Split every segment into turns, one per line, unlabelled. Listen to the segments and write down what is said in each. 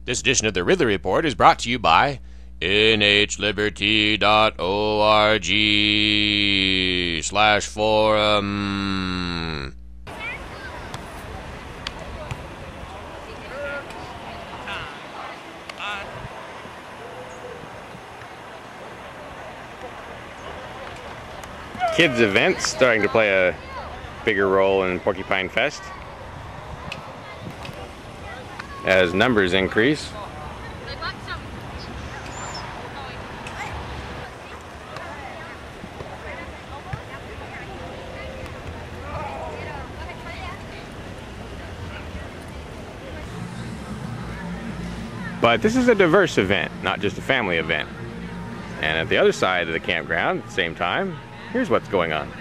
This edition of the Ridley Report is brought to you by nhliberty.org/forum.
Kids events starting to play a bigger role in PorcFest as numbers increase. But this is a diverse event, not just a family event. And at the other side of the campground, at the same time, here's what's going on.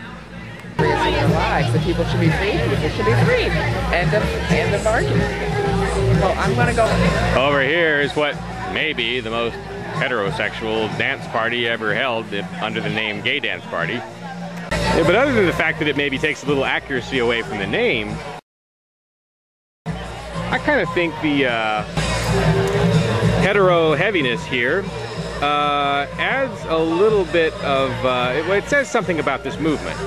Lives, that people should be free, people should be free. End of argument. Well, I'm gonna go.
Over here is what may be the most heterosexual dance party ever held under the name Gay Dance Party. Yeah, but other than the fact that it maybe takes a little accuracy away from the name, I kind of think the hetero heaviness here adds a little bit of, it says something about this movement.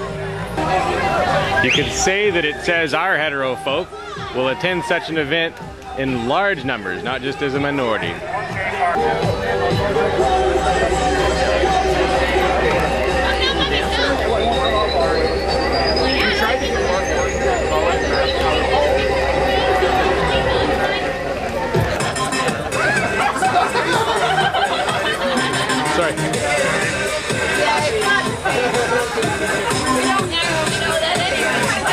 You could say that it says our hetero folk will attend such an event in large numbers, not just as a minority. Sorry.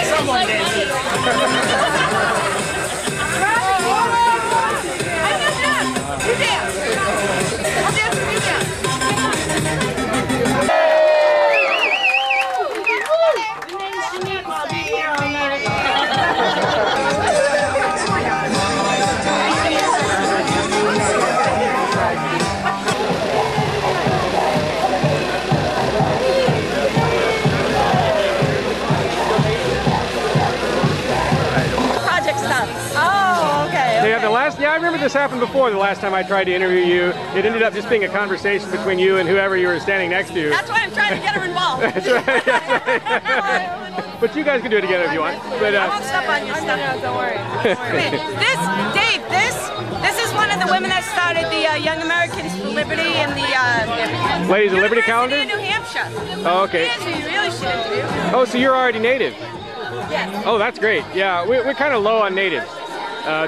Someone did.
Yeah, I remember this happened before the last time I tried to interview you. It ended up just being a conversation between you and whoever you were standing next to.
That's why I'm trying to get her involved.
That's right. But you guys can do it together if you want. But,
I won't step on your stuff. No, don't worry. This is one of the women that started the Young Americans for Liberty and the
Ladies of Liberty calendar?
in New Hampshire.
Oh, okay.
Yes, you really should interview.
Oh, so you're already native?
Yes.
Oh, that's great. Yeah, we're kind of low on natives.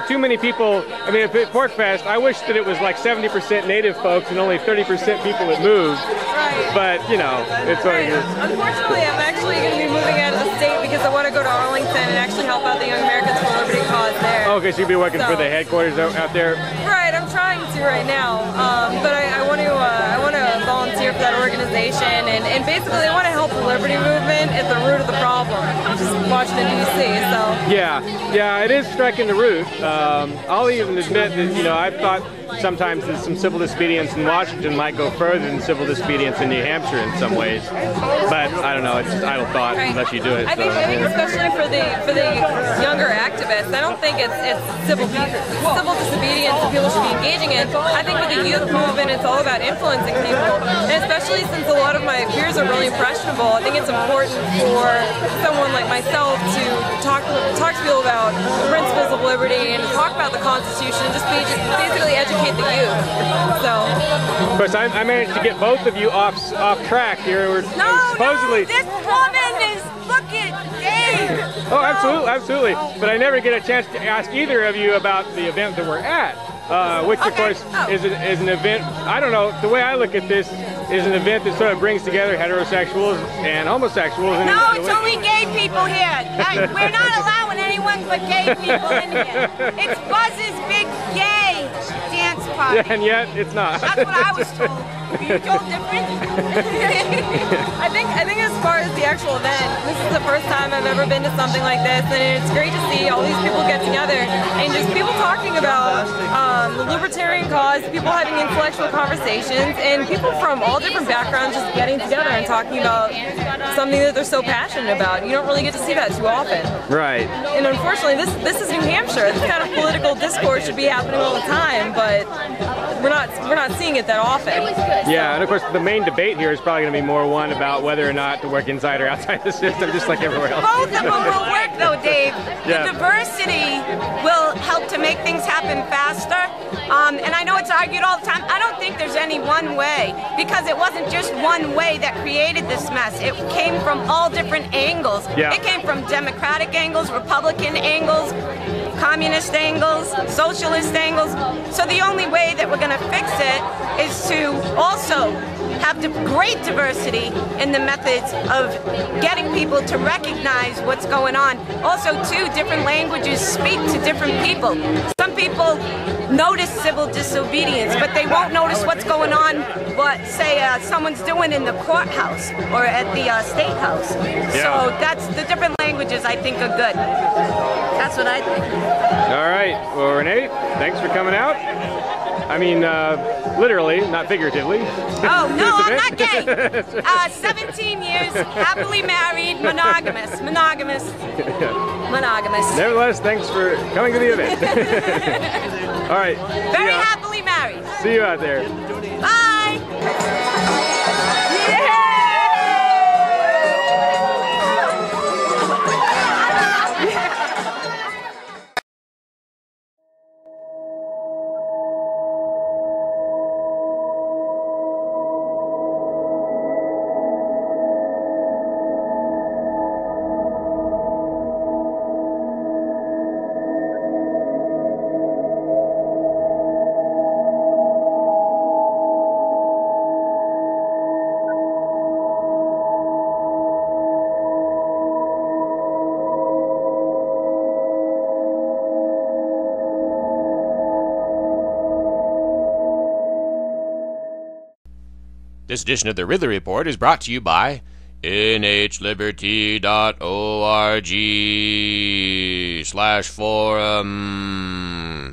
Too many people, I mean, at PorcFest, I wish that it was like 70% native folks and only 30% people that moved.
Right.
But, you know, it's what it is.
Unfortunately, I'm actually going to be moving out of the state because I want to go to Arlington and actually help out the Young Americans for Liberty cause there.
Oh, okay, so you'll be working for the headquarters out there? Right,
I'm trying to right now. But I want to volunteer for that organization, and basically I want to help the Liberty movement at the root of the problem, which is Washington, D.C., so.
Yeah, it is striking the root. I'll even admit that, you know, I've thought sometimes that some civil disobedience in Washington might go further than civil disobedience in New Hampshire in some ways. But I don't know, it's just idle thought unless you do it.
I think especially for the younger activists, I don't think it's civil disobedience that people should be engaging in. I think with the youth movement, it's all about influencing people. And especially since a lot of my peers are really impressionable, I think it's important for someone like myself to talk to people about the principles of liberty and to talk about the Constitution and just basically educate the youth. So.
Of course, I managed to get both of you off track here. Supposedly.
No, this woman is looking gay.
Oh, absolutely. But I never get a chance to ask either of you about the event that we're at, which of course is an event. I don't know. The way I look at this is an event that sort of brings together heterosexuals and homosexuals.
No, it's only gay people here. We're not allowing anyone but gay people in here. It's Buzz's big gay dance party.
Yeah, and yet it's not.
That's what I was told. You told different? I think as far as the actual event, this is the first time I've ever been to something like this, and it's great to see all these people get together and just people talking about the libertarian cause, people having intellectual conversations, and people from all different backgrounds just getting together and talking about something that they're so passionate about. You don't really get to see that too often.
Right.
And unfortunately, this is New Hampshire. This kind of political discourse should be happening all the time, but we're not seeing it that often.
Yeah, and of course the main debate here is probably going to be more one about whether or not to work inside or outside the system, just like everywhere else.
Both of them will work though, Dave.
Yeah.
The diversity will help to make things happen faster. And I know it's argued all the time. I don't think there's any one way, because it wasn't just one way that created this mess. It came from all different angles.
Yeah.
It came from Democratic angles, Republican angles, communist angles, socialist angles. So the only way that we're going to fix it is to also have the great diversity in the methods of getting people to recognize what's going on. Also, too, different languages speak to different people. Some people notice civil disobedience, but they won't notice what's going on, what, say, someone's doing in the courthouse or at the state house.
Yeah.
So that's the different languages I think are good. That's what I think.
All right. Well, Renee, thanks for coming out. I mean, literally, not figuratively.
Oh, no, I'm not gay. 17 years, happily married, monogamous.
Nevertheless, thanks for coming to the event. All right.
Very happily married.
See you out there.
Bye.
This edition of the Ridley Report is brought to you by nhliberty.org/forum.